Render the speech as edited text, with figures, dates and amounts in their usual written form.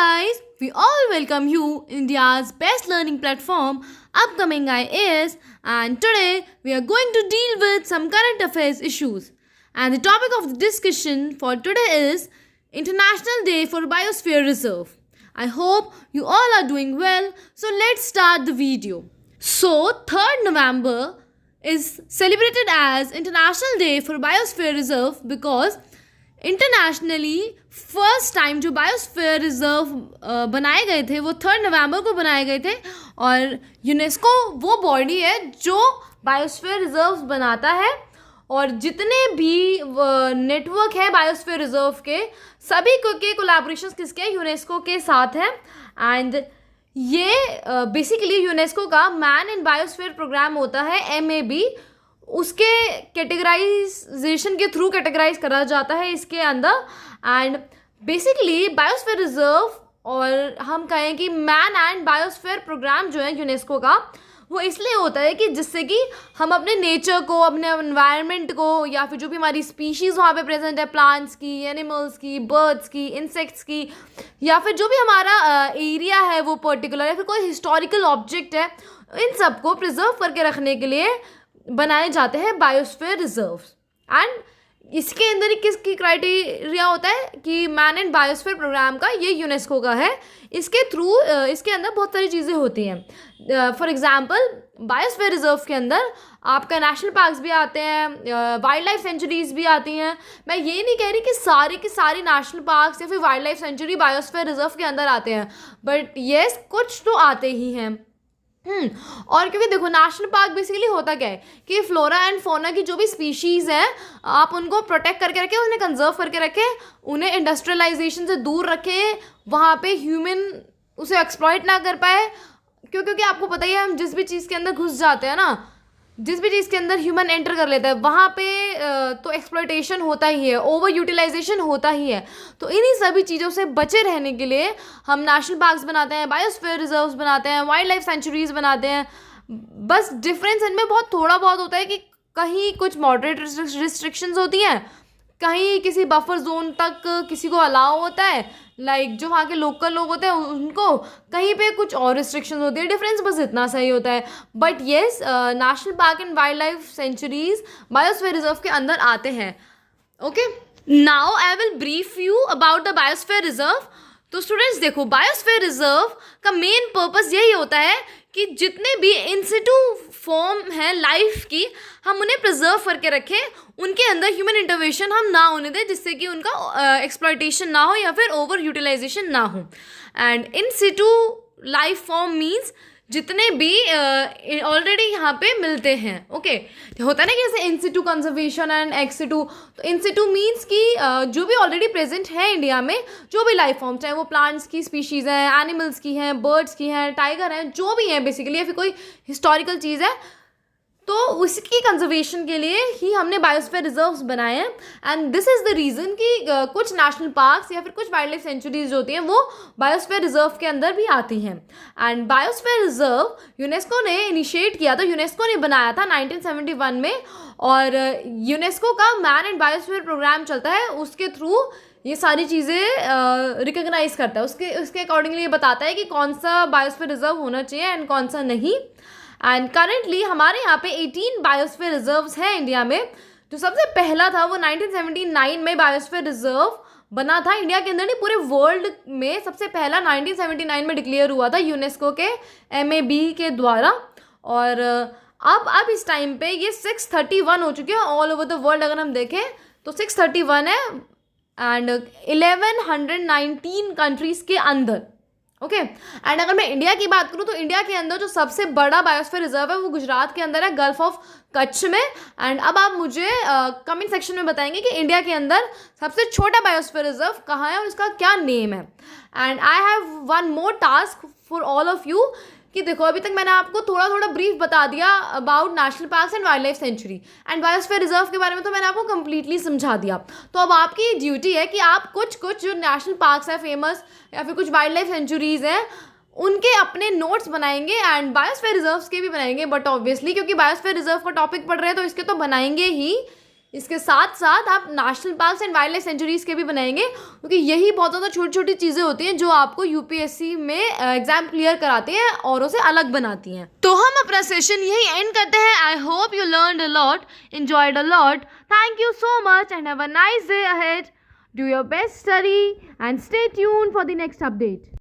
guys, we all welcome you, India's best learning platform, Upcoming IAS, and today we are going to deal with some current affairs issues. And the topic of the discussion for today is International Day for Biosphere Reserve. I hope you all are doing well, so let's start the video. So, 3rd November is celebrated as International Day for Biosphere Reserve because internationally first time जो biosphere reserve बनाए गए थे वो 3 नवंबर को बनाए गए थे और यूनेस्को वो बॉडी है जो बायोस्फीयर रिजर्व बनाता है और जितने भी नेटवर्क है बायोस्फीयर रिजर्व के सभी के कोलैबोरेशंस किसके हैं यूनेस्को के साथ हैं एंड ये बेसिकली यूनेस्को का मैन इन बायोस्फीयर प्रोग्राम होता है MAB उसके कैटेगराइजेशन के थ्रू कैटेगराइज करा जाता है इसके अंदर एंड बेसिकली बायोस्फीयर रिजर्व और हम कहें कि मैन एंड बायोस्फीयर प्रोग्राम जो है यूनेस्को का वो इसलिए होता है कि जिससे कि हम अपने नेचर को अपने एनवायरनमेंट को या फिर जो भी हमारी स्पीशीज़ वहाँ पे प्रेजेंट है प्लांट्स की एनिमल्स की बर्ड्स की इंसेक्ट्स की या फिर जो भी हमारा एरिया है वो पर्टिकुलर या फिर कोई हिस्टोरिकल ऑब्जेक्ट है इन सबको प्रिजर्व करके रखने के लिए बनाए जाते हैं बायोस्फीयर रिजर्व्स एंड इसके अंदर ही किसकी क्राइटेरिया होता है कि मैन एंड बायोस्फीयर प्रोग्राम का ये यूनेस्को का है इसके थ्रू इसके अंदर बहुत सारी चीज़ें होती हैं फॉर एग्जांपल बायोस्फीयर रिजर्व के अंदर आपका नेशनल पार्क्स भी आते हैं वाइल्ड लाइफ सेंचुरीज भी आती हैं मैं ये नहीं कह रही कि सारी नेशनल पार्क्स या फिर wild life sanctuary biosphere reserve के अंदर आते हैं बट येस कुछ तो आते ही हैं और क्योंकि देखो नेशनल पार्क बेसिकली होता क्या है कि फ्लोरा एंड फौना की जो भी स्पीशीज़ हैं आप उनको प्रोटेक्ट करके रखें उन्हें कंजर्व करके रखें उन्हें इंडस्ट्रियलाइजेशन से दूर रखें वहाँ पे ह्यूमन उसे एक्सप्लॉइट ना कर पाए क्योंकि आपको पता ही है हम जिस भी चीज़ के अंदर घुस जाते हैं ना जिस भी चीज़ के अंदर ह्यूमन एंटर कर लेता है वहाँ पे तो एक्सप्लॉइटेशन होता ही है ओवर यूटिलाइजेशन होता ही है तो इन्हीं सभी चीज़ों से बचे रहने के लिए हम नेशनल पार्क्स बनाते हैं बायोस्फीयर रिजर्व्स बनाते हैं वाइल्ड लाइफ सेंचुरीज बनाते हैं बस डिफरेंस इनमें बहुत थोड़ा बहुत होता है कि कहीं कुछ मॉडरेट रिस्ट्रिक्शंस होती हैं कहीं किसी बफर जोन तक किसी को अलाउ होता है लाइक जो वहाँ के लोकल लोग होते हैं उनको कहीं पे कुछ और रिस्ट्रिक्शंस होती है डिफरेंस बस इतना सही होता है but yes national park and wild life sanctuaries biosphere reserve के अंदर आते हैं okay now I will brief you about the biosphere reserve तो स्टूडेंट्स देखो बायोस्फीयर रिजर्व का मेन पर्पस यही होता है कि जितने भी इंसिटू फॉर्म है लाइफ की हम उन्हें प्रिजर्व करके रखें उनके अंदर ह्यूमन इंटरवेंशन हम ना होने दें जिससे कि उनका एक्सप्लॉइटेशन ना हो या फिर ओवर यूटिलाइजेशन ना हो and in situ life form means जितने भी ऑलरेडी यहाँ पे मिलते हैं ओके होता है ना कि जैसे इंसिटू कंजर्वेशन एंड एक्सिटू तो इंसिटू मीन्स कि जो भी ऑलरेडी प्रेजेंट है इंडिया में जो भी लाइफ फॉर्म चाहे वो प्लांट्स की स्पीशीज़ हैं एनिमल्स की हैं बर्ड्स की हैं टाइगर हैं जो भी हैं बेसिकली या फिर कोई हिस्टोरिकल चीज़ है तो उसकी कंजर्वेशन के लिए ही हमने बायोस्फीयर रिजर्व्स बनाए हैं and this is the reason कि कुछ नेशनल पार्क्स या फिर कुछ वाइल्ड लाइफ सेंचुरीज होती हैं वो बायोस्फीयर रिजर्व के अंदर भी आती हैं एंड बायोस्फीयर रिजर्व यूनेस्को ने इनिशिएट किया था यूनेस्को ने बनाया था 1971 में और यूनेस्को का मैन एंड बायोस्फीयर प्रोग्राम चलता है उसके थ्रू ये सारी चीज़ें रिकग्नाइज करता है उसके अकॉर्डिंगली ये बताता है कि कौन सा बायोस्फीयर रिजर्व होना चाहिए एंड कौन सा नहीं एंड करेंटली हमारे यहाँ पे 18 बायोस्फीयर रिजर्व्स हैं इंडिया में जो सबसे पहला था वो 1979 में बायोस्फीयर रिजर्व बना था इंडिया के अंदर नहीं पूरे वर्ल्ड में सबसे पहला 1979 में डिक्लेयर हुआ था यूनेस्को के MAB के द्वारा और अब इस टाइम पे ये 631 हो चुके हैं ऑल ओवर द वर्ल्ड अगर हम देखें तो 631 है एंड 1119 कंट्रीज़ के अंदर ओके एंड अगर मैं इंडिया की बात करूँ तो इंडिया के अंदर जो सबसे बड़ा बायोस्फीयर रिजर्व है वो गुजरात के अंदर है गल्फ ऑफ कच्छ में एंड अब आप मुझे कमेंट सेक्शन में बताएंगे कि इंडिया के अंदर सबसे छोटा बायोस्फीयर रिजर्व कहाँ है और उसका क्या नेम है and I have one more task for all of you कि देखो अभी तक मैंने आपको थोड़ा थोड़ा ब्रीफ बता दिया about national parks and wild life sanctuary and biosphere reserve के बारे में तो मैंने आपको कम्प्लीटली समझा दिया तो अब आपकी ड्यूटी है कि आप कुछ जो नेशनल पार्क्स हैं फेमस या फिर कुछ वाइल्ड लाइफ सेंचुरीज़ हैं उनके अपने नोट्स बनाएंगे एंड बायोस्फीयर रिजर्व्स के भी बनाएंगे बट ऑब्वियसली क्योंकि बायोस्फीयर रिजर्व का टॉपिक पढ़ रहे हैं तो इसके तो बनाएंगे ही इसके साथ साथ आप national parks and wild life sanctuaries के भी बनाएंगे, क्योंकि यही बहुत ज़्यादा छोटी छोटी चीज़ें होती हैं जो आपको यूपीएससी में एग्जाम क्लियर कराती हैं, औरों से अलग बनाती हैं। तो हम अपना सेशन यही एंड करते हैं। I hope you learned a lot, enjoyed a lot. Thank you so much and have a nice day ahead. Do your best study and stay tuned for the next update.